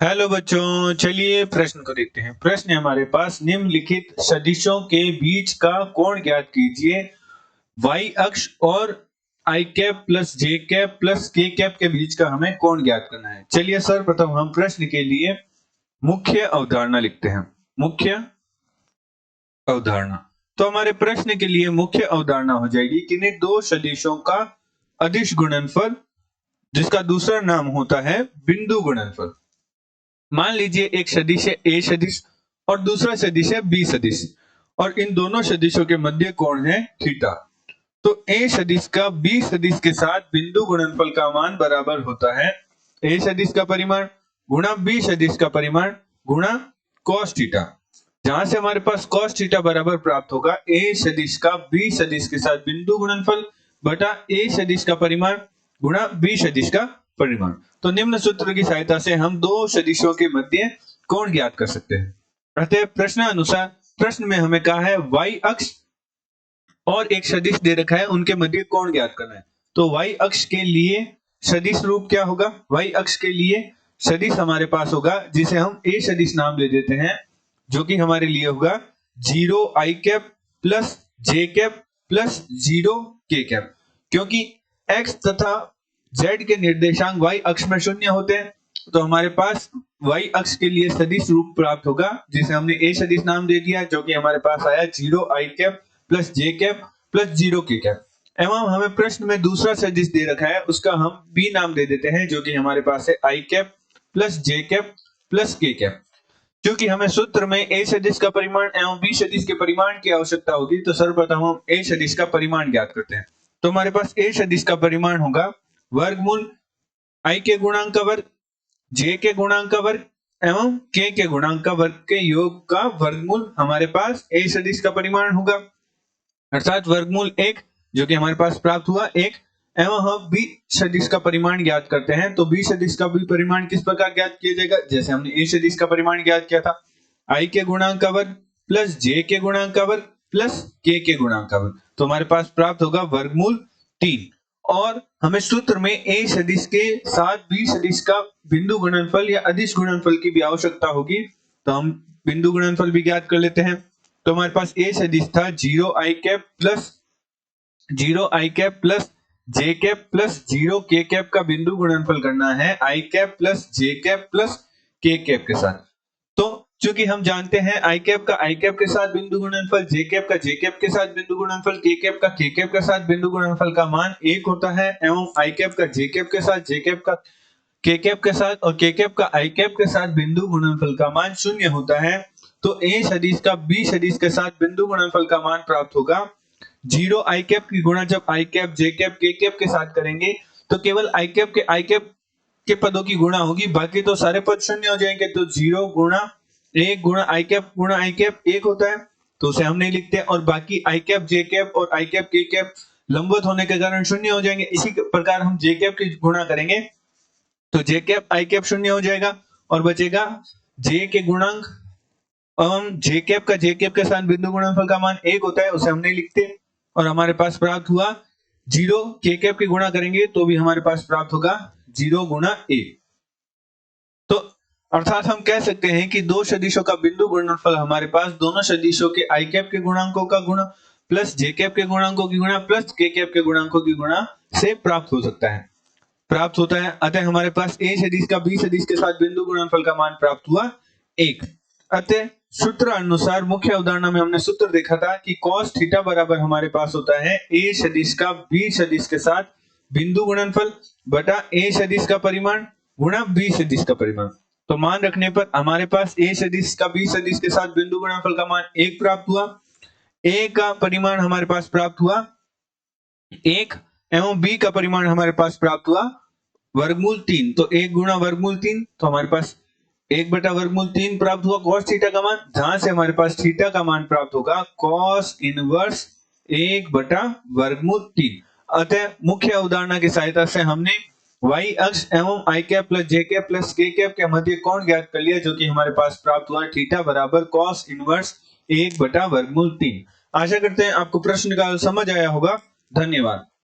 Hello बच्चों, चलिए प्रश्न को देखते हैं। प्रश्न है हमारे पास, निम्नलिखित सदिशों के बीच का कोण ज्ञात कीजिए। y अक्ष और i cap plus j cap plus k cap के बीच का हमें कोण ज्ञात करना है। चलिए सर्वप्रथम हम प्रश्न के लिए मुख्य अवधारणा लिखते हैं। मुख्य अवधारणा, तो हमारे प्रश्न के लिए मुख्य अवधारणा हो जाएगी किन्हीं दो सदिशों का अदिश गुणनफल, जिसका दूसरा नाम होता है बिंदु गुणनफल। मान लीजिए एक सदिश है a सदिश और दूसरा सदिश है b सदिश, और इन दोनों सदिशों के मध्य कोण है थीटा। तो a सदिश का b सदिश के साथ बिंदु गुणनफल का मान बराबर होता है a सदिश का परिमाण गुणा b सदिश का परिमाण गुणा cos थीटा, जहां से हमारे पास cos थीटा बराबर प्राप्त होगा a सदिश का b सदिश के साथ बिंदु गुणनफल बटा a सदिश का परिमाण गुणा b सदिश का परिमाण। तो निम्न सूत्र की सहायता से हम दो सदिशों के मध्य कोण ज्ञात कर सकते हैं। अतः प्रश्न अनुसार प्रश्न में हमें कहा है y अक्ष और एक सदिश दे रखा है, उनके मध्य कोण ज्ञात करना है। तो y अक्ष के लिए सदिश रूप क्या होगा? y अक्ष के लिए सदिश हमारे पास होगा जिसे हम a सदिश नाम दे देते हैं, जो कि हमारे लिए होगा 0 i cap plus j cap plus 0 k cap. क्योंकि x तथा z के निर्देशांक y अक्ष में शून्य होते हैं, तो हमारे पास y अक्ष के लिए सदिश रूप प्राप्त होगा जिसे हमने a सदिश नाम दे दिया, जो कि हमारे पास आया 0 i cap plus j cap plus 0 k cap. एवं हमें प्रश्न में दूसरा सदिश दे रखा है, उसका हम b नाम दे देते हैं, जो कि हमारे पास है i cap plus j cap plus k cap. क्योंकि हमें सूत्र में a सदिश का परिमाण एवं b सदिश के परिमाण की आवश्यकता होगी, तो सर्वप्रथम हम a सदिश का परिमाण ज्ञात करते हैं। तो हमारे पास a सदिश का परिमाण होगा वर्गमूल i के गुणांक का वर्ग, j के गुणांक का वर्ग एवं k के गुणांक का वर्ग के योग का वर्गमूल हमारे पास a सदिश का परिमाण होगा, अर्थात वर्गमूल 1, जो कि हमारे पास प्राप्त हुआ 1। एवं हम b सदिश का परिमाण ज्ञात करते हैं, तो b सदिश का भी परिमाण किस प्रकार ज्ञात किया जाएगा? जैसे हमने a सदिश का परिमाण ज्ञात किया था, i के गुणांक का वर्ग प्लस j के गुणांक का वर्ग प्लस k के गुणांक का वर्ग। तो हमारे पास प्राप्त होगा वर्गमूल 3। और हमें सूत्र में a सदिश के साथ b सदिश का बिंदु गुणनफल या अदिश गुणनफल की भी आवश्यकता होगी, तो हम बिंदु गुणनफल भी ज्ञात कर लेते हैं। तो हमारे पास a सदिश था 0 i cap plus 0 i cap plus j cap plus 0 k cap का बिंदु गुणनफल करना है i cap plus j cap plus k cap के साथ। तो चूंकि हम जानते हैं i कैप का i कैप के साथ बिंदु गुणनफल, j कैप का j कैप के साथ बिंदु गुणनफल, k कैप का k कैप के साथ बिंदु गुणनफल का मान 1 होता है, एवं i कैप का j कैप के साथ, j कैप का k कैप के साथ और k कैप का i कैप के साथ बिंदु गुणनफल का मान 0 होता है। तो a सदिश का b सदिश के साथ बिंदु गुणनफल का मान प्राप्त होगा 0 i कैप की गुणा जब i cap j cap k cap के साथ करेंगे, तो केवल i कैप के पदों की गुणा होगी, बाकी तो सारे पद शून्य हो जाएंगे। तो 0 गुणा 1 गुणा i कैप 1 होता है, तो उसे हम नहीं लिखते, और बाकी i कैप j कैप और i कैप k कैप लंबवत होने के कारण शून्य हो जाएंगे। इसी प्रकार हम j कैप की गुणा करेंगे, तो j कैप i कैप शून्य हो जाएगा और बचेगा j के गुणांक, हम j कैप का j कैप के साथ बिंदु गुणनफल का मान 1 होता है, उसे हम नहीं लिखते, और हमारे पास प्राप्त हुआ 0 k कैप की गुणा करेंगे तो भी हमारे पास प्राप्त होगा 0 गुणा a। तो अर्थात हम कह सकते हैं कि दो सदिशों का बिंदु गुणनफल हमारे पास दोनों सदिशों के i कैप के गुणांकों का गुणा प्लस j कैप के गुणांकों की गुणा प्लस k कैप के गुणांकों की गुणा से प्राप्त होता है। अतः हमारे पास a सदिश का b सदिश के साथ बिंदु गुणनफल का मान प्राप्त हुआ 1। अतः सूत्र अनुसार मुख्य अवधारणा में हमने सूत्र देखा था कि cos थीटा बराबर हमारे पास होता है a सदिश का b सदिश के साथ बिंदु गुणनफल बटा a सदिश का परिमाण गुणा b सदिश का परिमाण। तो मान रखने पर हमारे पास a सदिश का b सदिश के साथ बिंदु गुणनफल का मान 1 प्राप्त हुआ, a का परिमाण हमारे पास प्राप्त हुआ 1 एवं b का परिमाण हमारे पास प्राप्त हुआ वर्गमूल 3। तो 1 गुणा वर्गमूल 3, तो हमारे पास 1 बटा वर्गमूल 3 प्राप्त हुआ cos थीटा का मान, जहां से हमारे पास थीटा का मान प्राप्त होगा cos इनवर्स 1 बटा वर्गमूल 3। अतः मुख्य अवधारणा की सहायता से हमने y अक्ष एवं i cap plus j cap plus k cap के मध्य कोण ज्ञात कर लिया, जो कि हमारे पास प्राप्त हुआ थीटा बराबर cos इनवर्स 1 बटा वर्गमूल 3। आशा करते हैं आपको प्रश्न का समझ आया होगा। धन्यवाद।